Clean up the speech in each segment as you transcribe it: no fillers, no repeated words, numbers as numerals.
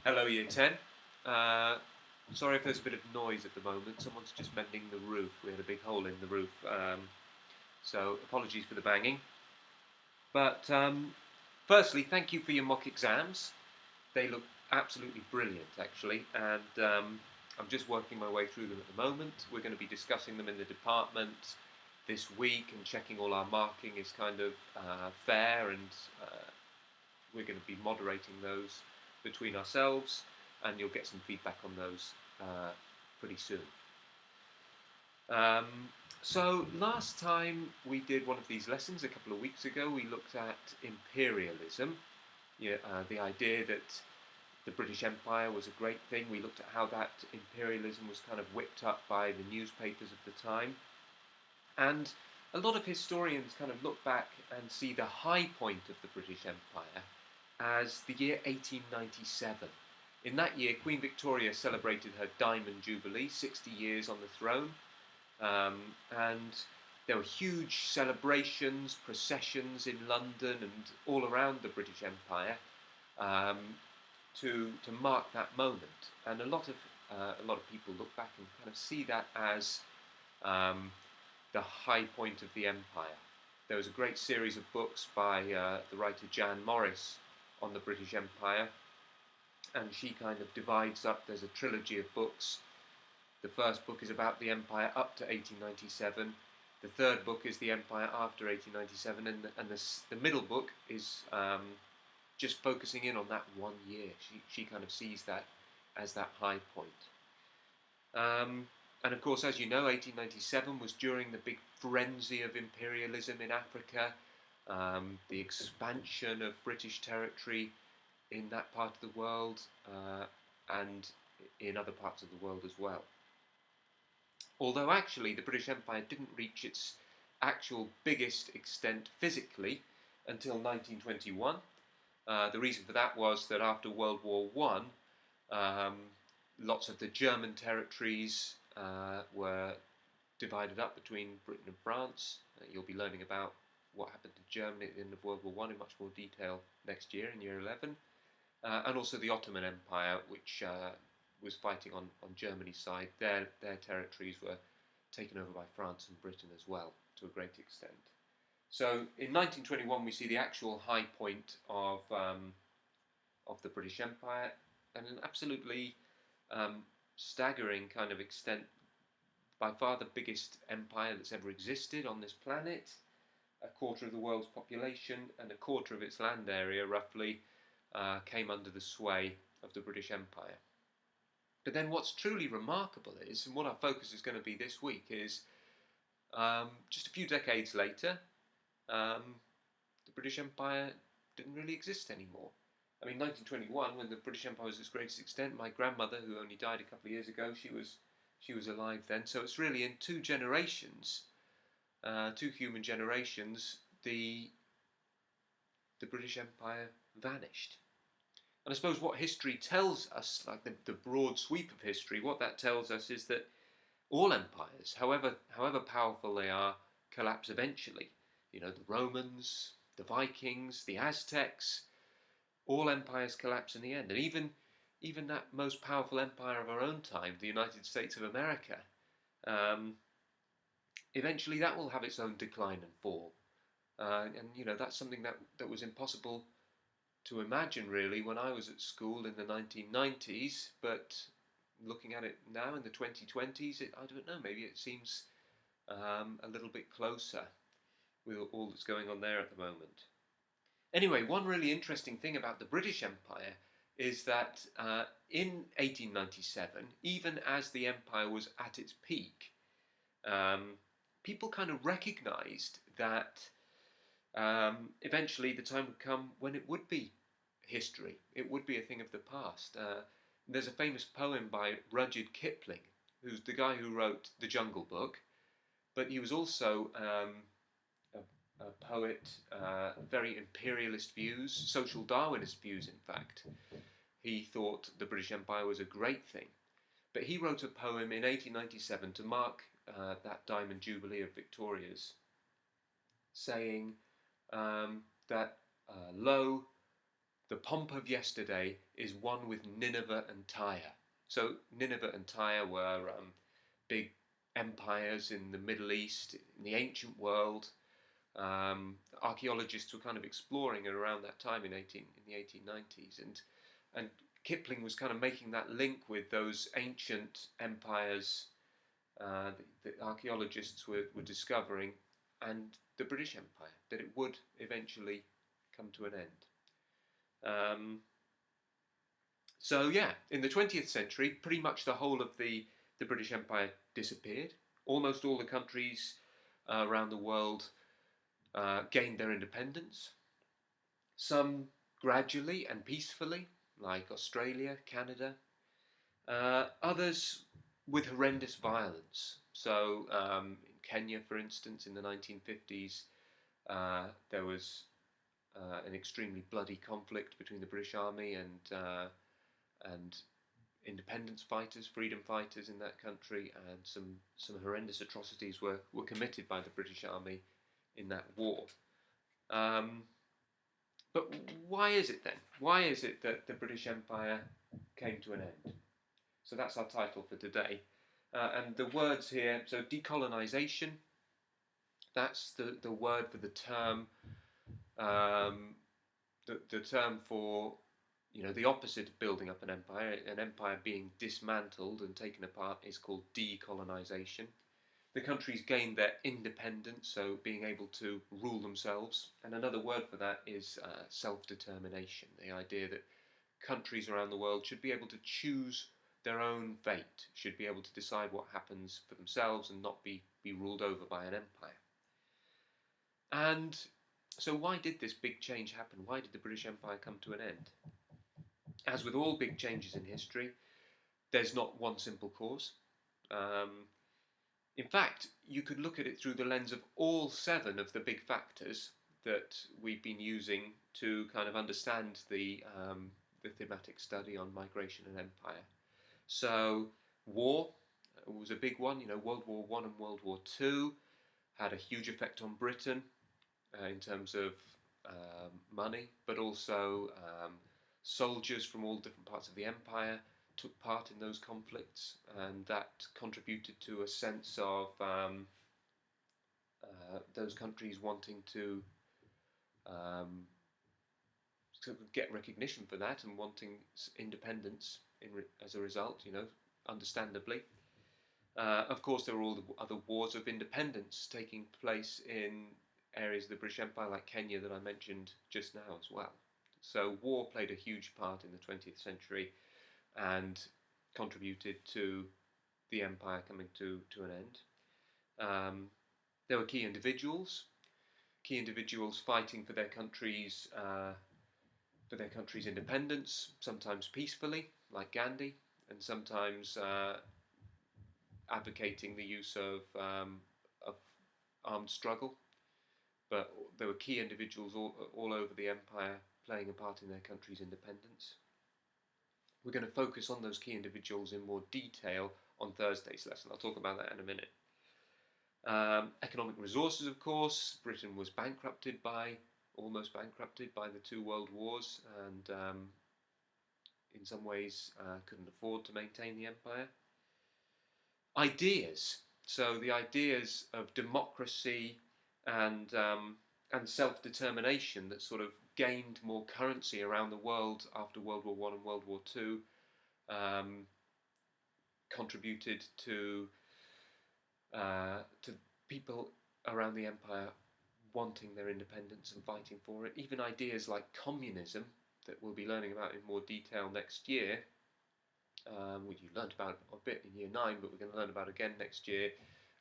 Hello, Year 10. Uh, Sorry if there's a bit of noise at the moment. Someone's just mending the roof. We had a big hole in the roof. So apologies for the banging. But firstly, thank you for your mock exams. They look absolutely brilliant, actually. And I'm just working my way through them at the moment. We're going to be discussing them in the department this week and checking all our marking is kind of fair, and we're going to be moderating those between ourselves, and you'll get some feedback on those pretty soon. Um, so last time we did one of these lessons a couple of weeks ago, we looked at imperialism, the idea that the British Empire was a great thing. We looked at how that imperialism was kind of whipped up by the newspapers of the time. And a lot of historians kind of look back and see the high point of the British Empire as the year 1897. In that year, Queen Victoria celebrated her Diamond Jubilee, 60 years on the throne, and there were huge celebrations, processions in London and all around the British Empire um, to mark that moment. And a lot of people look back and kind of see that as um, the high point of the empire. There was a great series of books by the writer Jan Morris on the British Empire, and she kind of divides up. There's a trilogy of books. The first book is about the empire up to 1897. The third book is the empire after 1897, and the middle book is just focusing in on that one year. She kind of sees that as that high point. And of course, as you know, 1897 was during the big frenzy of imperialism in Africa, the expansion of British territory in that part of the world, and in other parts of the world as well. Although actually the British Empire didn't reach its actual biggest extent physically until 1921. The reason for that was that after World War One, lots of the German territories were divided up between Britain and France. You'll be learning about what happened to Germany at the end of World War One in much more detail next year in Year 11. And also the Ottoman Empire, which was fighting on Germany's side. Their territories were taken over by France and Britain as well, to a great extent. So in 1921 we see the actual high point of the British Empire, and an absolutely staggering kind of extent, by far the biggest empire that's ever existed on this planet. A quarter of the world's population and a quarter of its land area, roughly, came under the sway of the British Empire. But then what's truly remarkable is, and what our focus is going to be this week, is just a few decades later, the British Empire didn't really exist anymore. I mean, 1921, when the British Empire was at its greatest extent, my grandmother, who only died a couple of years ago, she was alive then. So it's really in two generations, two human generations, the British Empire vanished. And I suppose what history tells us, like the broad sweep of history, what that tells us is that all empires, however powerful they are, collapse eventually. You know, the Romans, the Vikings, the Aztecs, all empires collapse in the end. And even that most powerful empire of our own time, the United States of America, eventually that will have its own decline and fall. And you know, that's something that was impossible to imagine really when I was at school in the 1990s, but looking at it now in the 2020s, I don't know, maybe it seems a little bit closer with all that's going on there at the moment. Anyway, one really interesting thing about the British Empire is that in 1897, even as the empire was at its peak, people kind of recognised that eventually the time would come when it would be history. It would be a thing of the past. There's a famous poem by Rudyard Kipling, who's the guy who wrote The Jungle Book, but he was also a poet, very imperialist views, social Darwinist views in fact. He thought the British Empire was a great thing. But he wrote a poem in 1897 to mark that Diamond Jubilee of Victoria's, saying that lo, the pomp of yesterday is one with Nineveh and Tyre. So Nineveh and Tyre were big empires in the Middle East, in the ancient world. Archaeologists were kind of exploring it around that time in the 1890s, and Kipling was kind of making that link with those ancient empires that archaeologists were discovering, and the British Empire, that it would eventually come to an end. So yeah, in the 20th century, pretty much the whole of the British Empire disappeared. Almost all the countries around the world gained their independence. Some gradually and peacefully, like Australia, Canada. Others with horrendous violence. So in Kenya, for instance, in the 1950s, there was an extremely bloody conflict between the British Army and independence fighters, freedom fighters in that country, and some horrendous atrocities were committed by the British Army in that war. But why is it then? Why is it that the British Empire came to an end? So that's our title for today. And the words here, so decolonisation, that's the word for the term, the term for, the opposite of building up an empire being dismantled and taken apart is called decolonisation. The countries gained their independence, so being able to rule themselves. And another word for that is self-determination, the idea that countries around the world should be able to choose their own fate, should be able to decide what happens for themselves and not be ruled over by an empire. And so why did this big change happen? Why did the British Empire come to an end? As with all big changes in history, there's not one simple cause. In fact, you could look at it through the lens of all 7 of the big factors that we've been using to kind of understand the thematic study on migration and empire. So war was a big one. World War I and World War II had a huge effect on Britain in terms of money, but also soldiers from all different parts of the empire took part in those conflicts, and that contributed to a sense of those countries wanting to get recognition for that and wanting independence as a result, understandably. Of course, there were all the other wars of independence taking place in areas of the British Empire, like Kenya, that I mentioned just now as well. So war played a huge part in the 20th century and contributed to the empire coming to an end. There were key individuals fighting for their country's independence, sometimes peacefully, like Gandhi, and sometimes advocating the use of armed struggle. But there were key individuals all over the empire playing a part in their country's independence. We're going to focus on those key individuals in more detail on Thursday's lesson. I'll talk about that in a minute. Economic resources, of course. Britain was almost bankrupted by the 2 world wars, and in some ways couldn't afford to maintain the empire. Ideas. So the ideas of democracy and self-determination that sort of gained more currency around the world after World War I and World War II contributed to people around the empire wanting their independence and fighting for it. Even ideas like communism, that we'll be learning about in more detail next year, which you learned about a bit in Year 9, but we're going to learn about again next year,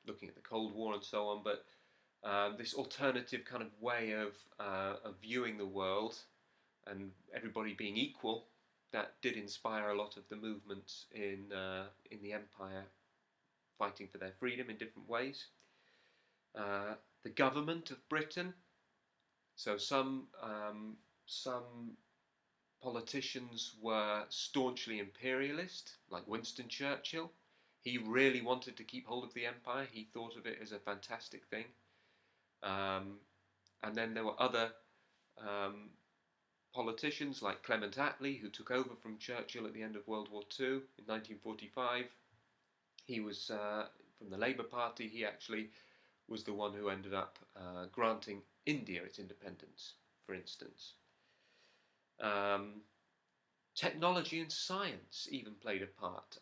looking at the Cold War and so on. But this alternative kind of way of viewing the world and everybody being equal, that did inspire a lot of the movements in the empire, fighting for their freedom in different ways. The government of Britain. So some politicians were staunchly imperialist, like Winston Churchill. He really wanted to keep hold of the empire. He thought of it as a fantastic thing. And then there were other politicians like Clement Attlee, who took over from Churchill at the end of World War II in 1945. He was from the Labour Party. He actually was the one who ended up granting India its independence, for instance. Technology and science even played a part.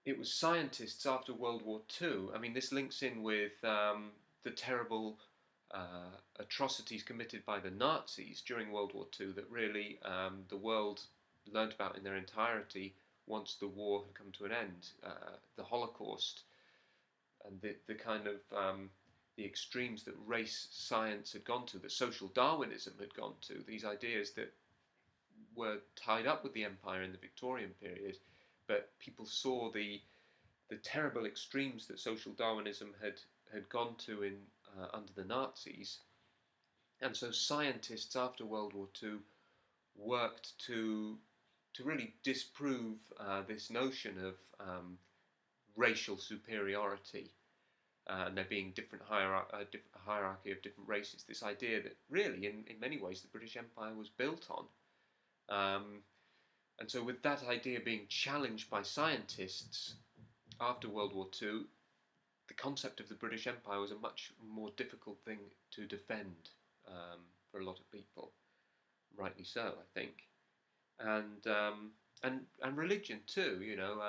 It was scientists after World War II. I mean, this links in with the terrible atrocities committed by the Nazis during World War II that really the world learnt about in their entirety once the war had come to an end. The Holocaust and the kind of the extremes that race science had gone to, that social Darwinism had gone to, these ideas that were tied up with the empire in the Victorian period, but people saw the terrible extremes that social Darwinism had gone to in under the Nazis, and so scientists after World War II worked to really disprove this notion of racial superiority. And there being different hierarchy of different races. This idea that really, in many ways, the British Empire was built on. And so with that idea being challenged by scientists after World War II, the concept of the British Empire was a much more difficult thing to defend for a lot of people. Rightly so, I think. And religion too, you know.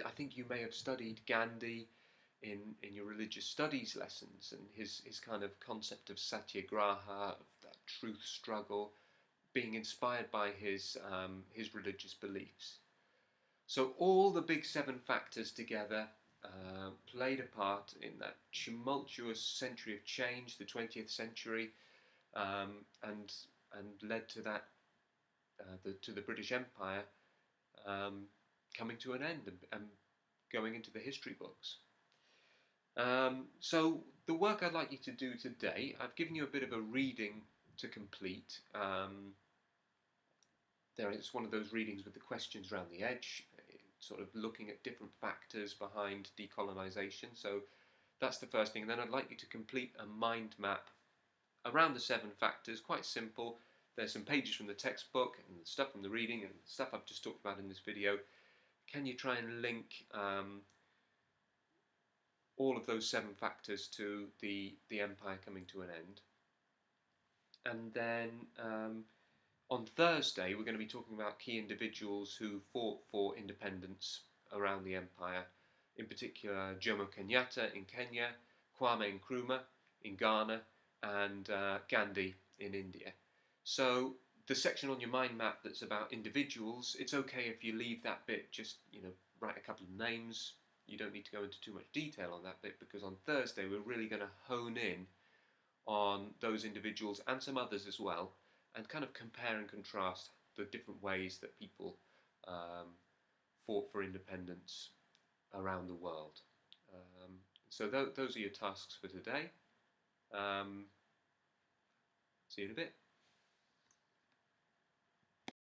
I think you may have studied Gandhi in your religious studies lessons, and his kind of concept of satyagraha, of that truth struggle, being inspired by his religious beliefs. So all the big seven factors together played a part in that tumultuous century of change, the 20th century, and led to that to the British Empire coming to an end and going into the history books. So the work I'd like you to do today, I've given you a bit of a reading to complete. It's one of those readings with the questions around the edge, sort of looking at different factors behind decolonisation. So that's the first thing. And then I'd like you to complete a mind map around the seven factors, quite simple. There's some pages from the textbook and stuff from the reading and stuff I've just talked about in this video. Can you try and link all of those seven factors to the empire coming to an end? And then on Thursday, we're going to be talking about key individuals who fought for independence around the empire, in particular Jomo Kenyatta in Kenya, Kwame Nkrumah in Ghana, and Gandhi in India. So the section on your mind map that's about individuals, it's okay if you leave that bit, just write a couple of names. You don't need to go into too much detail on that bit, because on Thursday we're really going to hone in on those individuals and some others as well, and kind of compare and contrast the different ways that people fought for independence around the world. So those are your tasks for today. See you in a bit.